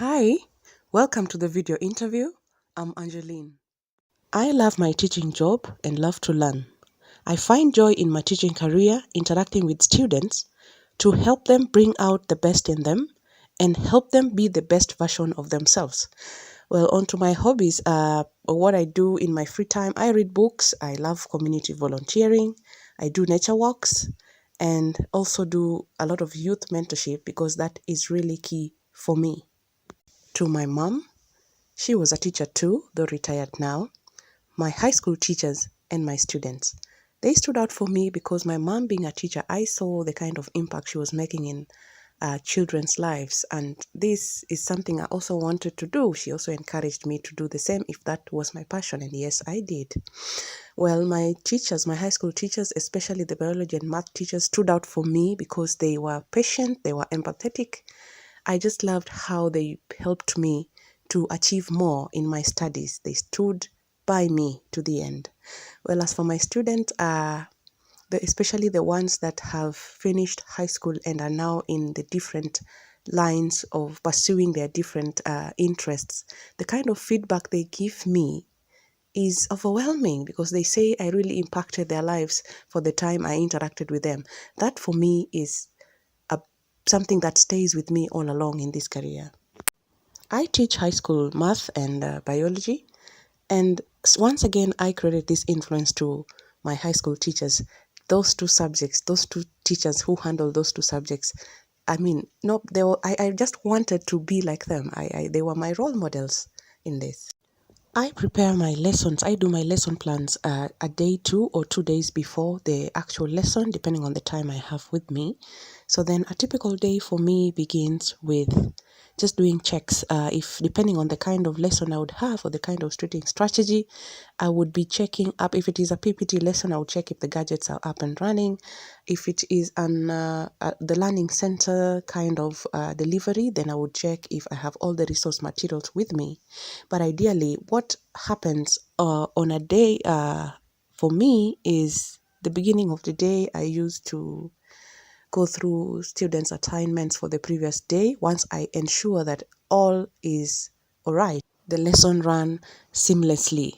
Hi, welcome to the video interview. I'm Angeline. I love my teaching job and love to learn. I find joy in my teaching career interacting with students to help them bring out the best in them and help them be the best version of themselves. Well, on to my hobbies, what I do in my free time, I read books, I love community volunteering, I do nature walks, and also do a lot of youth mentorship because that is really key for me. To my mom, she was a teacher too, though retired now. My high school teachers and my students. They stood out for me because my mom being a teacher, I saw the kind of impact she was making in children's lives. And this is something I also wanted to do. She also encouraged me to do the same if that was my passion. And yes, I did. Well, my teachers, my high school teachers, especially the biology and math teachers, stood out for me because they were patient, they were empathetic. I just loved how they helped me to achieve more in my studies. They stood by me to the end. Well, as for my students, especially the ones that have finished high school and are now in the different lines of pursuing their different interests, the kind of feedback they give me is overwhelming because they say I really impacted their lives for the time I interacted with them. That for me is something that stays with me all along in this career. I teach high school math and biology, and once again, I credit this influence to my high school teachers. Those two subjects, those two teachers who handle those two subjects, I mean, no, they were, I just wanted to be like them. They were my role models in this. I prepare my lessons. I do my lesson plans a day 2 or 2 days before the actual lesson, depending on the time I have with me. So then a typical day for me begins with just doing checks. If depending on the kind of lesson I would have or the kind of studying strategy, I would be checking up. If it is a PPT lesson, I would check if the gadgets are up and running. If it is the learning center kind of delivery, then I would check if I have all the resource materials with me. But ideally, what happens on a day for me is the beginning of the day, I used to go through students' assignments for the previous day. Once I ensure that all is all right, the lesson ran seamlessly.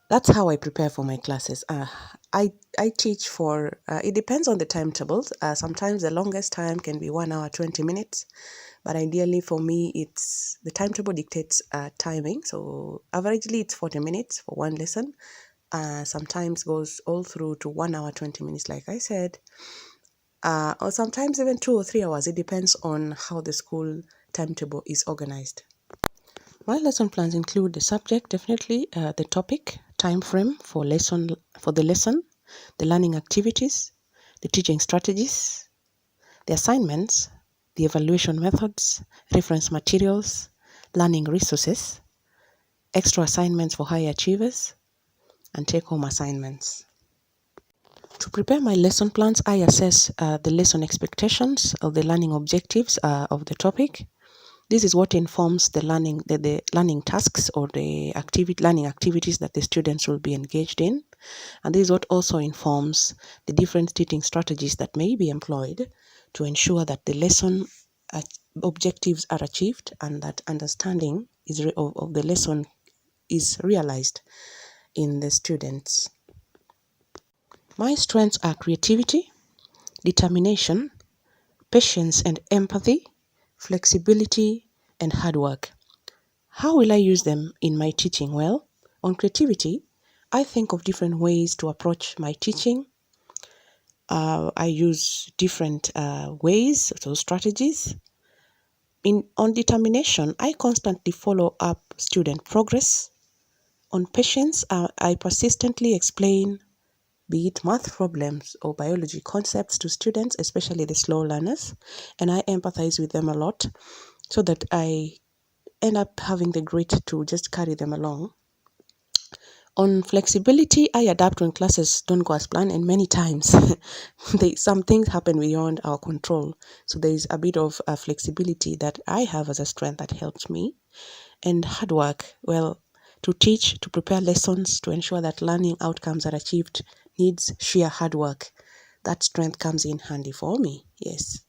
That's how I prepare for my classes. I teach for, it depends on the timetables. Sometimes the longest time can be 1 hour, 20 minutes. But ideally for me, it's the timetable dictates timing. So averagely it's 40 minutes for one lesson. Sometimes goes all through to 1 hour, 20 minutes, like I said. Or sometimes even 2 or 3 hours. It depends on how the school timetable is organized. My lesson plans include the subject, definitely, the topic, time frame for the lesson, the learning activities, the teaching strategies, the assignments, the evaluation methods, reference materials, learning resources, extra assignments for high achievers, and take-home assignments. To prepare my lesson plans, I assess the lesson expectations of the learning objectives of the topic. This is what informs the learning tasks or the learning activities that the students will be engaged in. And this is what also informs the different teaching strategies that may be employed to ensure that the lesson objectives are achieved and that understanding of the lesson is realized in the students. My strengths are creativity, determination, patience and empathy, flexibility, and hard work. How will I use them in my teaching? Well, on creativity, I think of different ways to approach my teaching. I use different ways, so strategies. On determination, I constantly follow up student progress. On patience, I persistently explain, be it math problems or biology concepts to students, especially the slow learners, and I empathize with them a lot so that I end up having the grit to just carry them along. On flexibility, I adapt when classes don't go as planned, and many times some things happen beyond our control. So there is a bit of flexibility that I have as a strength that helps me. And hard work, well, to teach, to prepare lessons, to ensure that learning outcomes are achieved needs sheer hard work. That strength comes in handy for me, yes.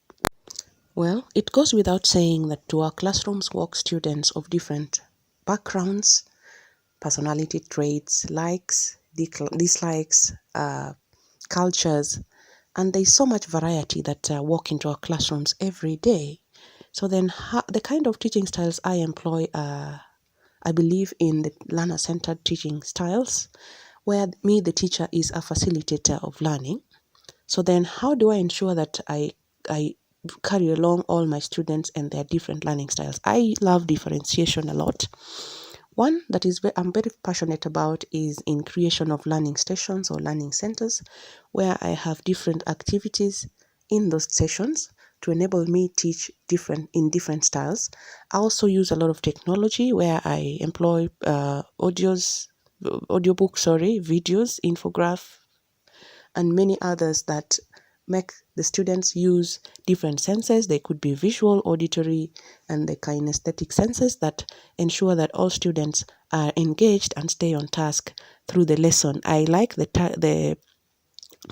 Well, it goes without saying that to our classrooms walk students of different backgrounds, personality traits, likes, dislikes, cultures, and there's so much variety that walk into our classrooms every day. So then the kind of teaching styles I employ I believe in the learner-centered teaching styles, where me, the teacher, is a facilitator of learning. So then how do I ensure that I carry along all my students and their different learning styles? I love differentiation a lot. One that I'm very passionate about is in creation of learning stations or learning centers, where I have different activities in those sessions to enable me teach different styles. I also use a lot of technology where I employ audiobooks, videos, infograph, and many others that make the students use different senses. They could be visual, auditory, and the kinesthetic senses that ensure that all students are engaged and stay on task through the lesson. I like to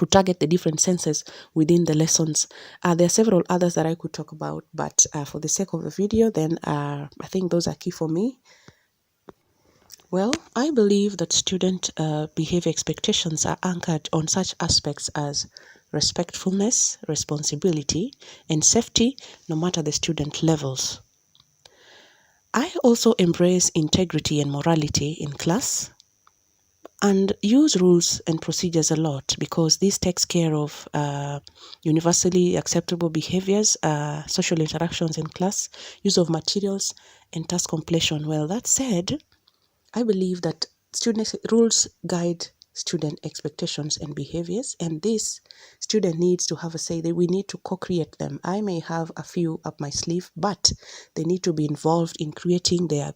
target the different senses within the lessons. There are several others that I could talk about, but for the sake of the video, then I think those are key for me. Well, I believe that student behavior expectations are anchored on such aspects as respectfulness, responsibility, and safety, no matter the student levels. I also embrace integrity and morality in class and use rules and procedures a lot because this takes care of universally acceptable behaviors, social interactions in class, use of materials, and task completion. Well, that said, I believe that rules guide student expectations and behaviors, and this student needs to have a say. That we need to co-create them. I may have a few up my sleeve, but they need to be involved in creating their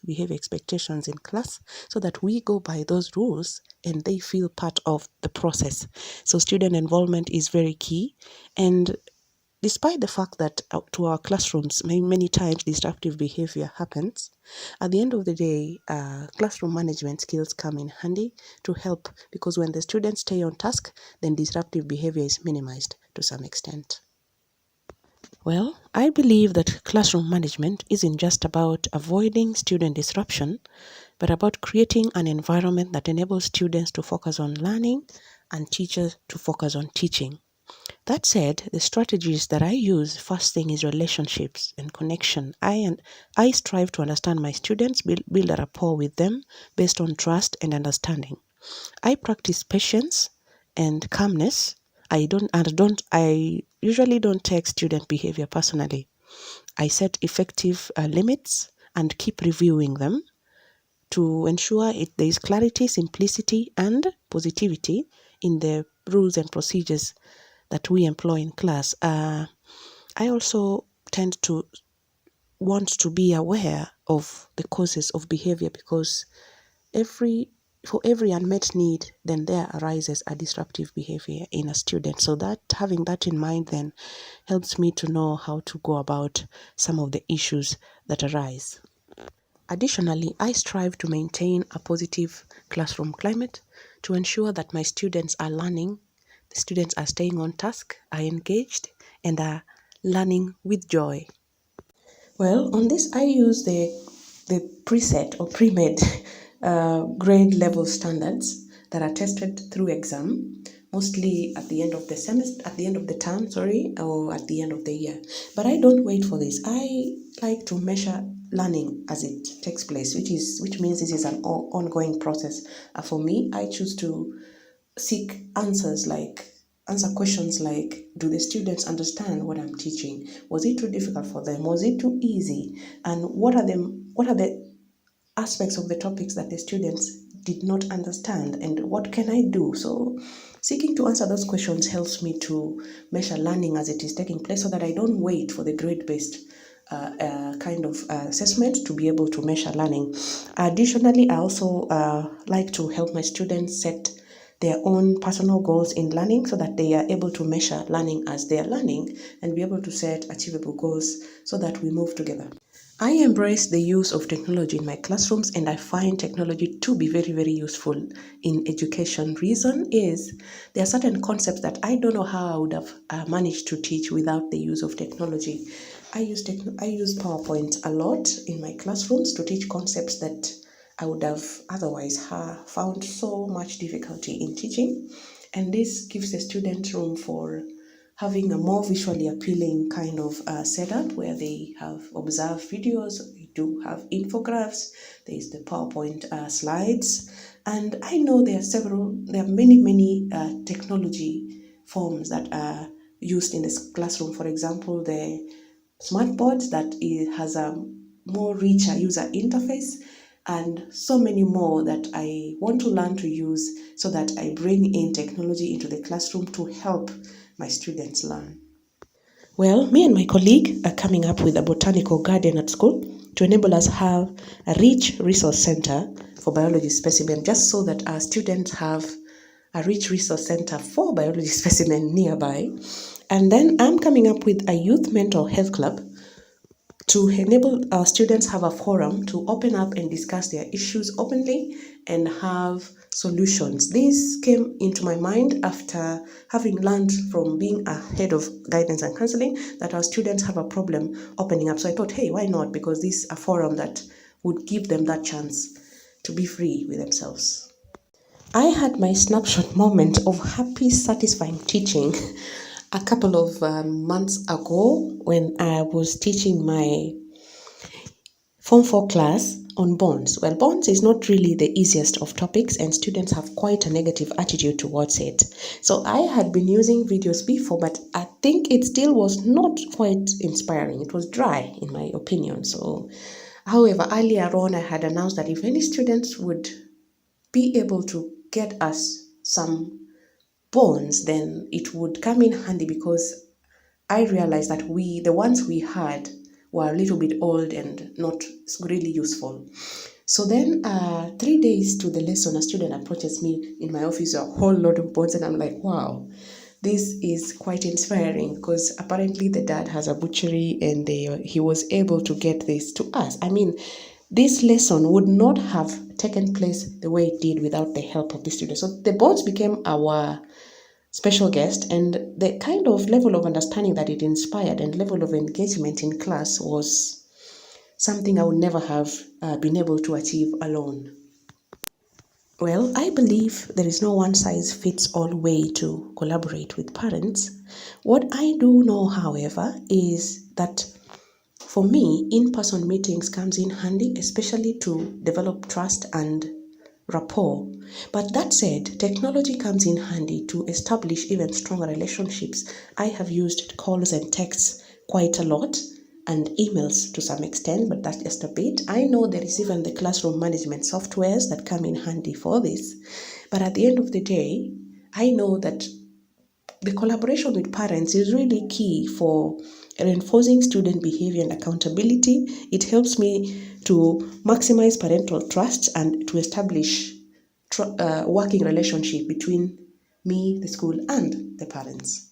behavior expectations in class, so that we go by those rules and they feel part of the process. So student involvement is very key, and despite the fact that to our classrooms, many times disruptive behavior happens, at the end of the day, classroom management skills come in handy to help, because when the students stay on task, then disruptive behavior is minimized to some extent. Well, I believe that classroom management isn't just about avoiding student disruption, but about creating an environment that enables students to focus on learning and teachers to focus on teaching. That said, the strategies that I use, first thing is relationships and connection. I strive to understand my students, build a rapport with them based on trust and understanding. I practice patience and calmness. I usually don't take student behavior personally. I set effective limits and keep reviewing them to ensure there is clarity, simplicity, and positivity in the rules and procedures that we employ in class. I also tend to want to be aware of the causes of behavior, because for every unmet need, then there arises a disruptive behavior in a student. So that having that in mind then helps me to know how to go about some of the issues that arise. Additionally, I strive to maintain a positive classroom climate to ensure that my students are learning, the students are staying on task, are engaged, and are learning with joy. Well, on this, I use the preset or pre-made grade level standards that are tested through exam, mostly at the end of the semester, at the end of the term, or at the end of the year. But I don't wait for this. I like to measure learning as it takes place, which means this is an ongoing process. For me, I choose to answer questions like, do the students understand what I'm teaching? Was it too difficult for them? Was it too easy? And what are the aspects of the topics that the students did not understand, and what can I do? So seeking to answer those questions helps me to measure learning as it is taking place, so that I don't wait for the grade-based kind of assessment to be able to measure learning. Additionally, I also like to help my students set their own personal goals in learning, so that they are able to measure learning as they are learning and be able to set achievable goals so that we move together. I embrace the use of technology in my classrooms, and I find technology to be very, very useful in education. Reason is there are certain concepts that I don't know how I would have managed to teach without the use of technology. I use PowerPoint a lot in my classrooms to teach concepts that I would have otherwise found so much difficulty in teaching. And this gives the student room for having a more visually appealing kind of setup where they have observed videos, we do have infographics, there is the PowerPoint slides, and I know there are many technology forms that are used in this classroom. For example, the smartboard that has a more richer user interface, and so many more that I want to learn to use so that I bring in technology into the classroom to help my students learn. Well, me and my colleague are coming up with a botanical garden at school to enable us have a rich resource center for biology specimen, just so that our students have a rich resource center for biology specimen nearby. And then I'm coming up with a youth mental health club to enable our students have a forum to open up and discuss their issues openly and have solutions. This came into my mind after having learned from being a head of guidance and counseling that our students have a problem opening up. So I thought, hey, why not? Because this is a forum that would give them that chance to be free with themselves. I had my snapshot moment of happy, satisfying teaching a couple of months ago when I was teaching my Form 4 class on bonds. Well, bonds is not really the easiest of topics, and students have quite a negative attitude towards it. So I had been using videos before, but I think it still was not quite inspiring. It was dry, in my opinion. So, however, earlier on, I had announced that if any students would be able to get us some bonds, then it would come in handy, because I realized that the ones we had were a little bit old and not really useful. So then 3 days to the lesson, a student approaches me in my office, a whole lot of bonds, and I'm like, wow, this is quite inspiring, because apparently the dad has a butchery and he was able to get this to us. I mean, this lesson would not have taken place the way it did without the help of the students. So the bonds became our special guest, and the kind of level of understanding that it inspired and level of engagement in class was something I would never have been able to achieve alone. Well, I believe there is no one size fits all way to collaborate with parents. What I do know, however, is that for me, in-person meetings comes in handy, especially to develop trust and rapport. But that said, technology comes in handy to establish even stronger relationships. I have used calls and texts quite a lot, and emails to some extent, but that's just a bit. I know there is even the classroom management softwares that come in handy for this. But at the end of the day, I know that the collaboration with parents is really key for reinforcing student behavior and accountability. It helps me to maximize parental trust and to establish working relationship between me, the school, and the parents.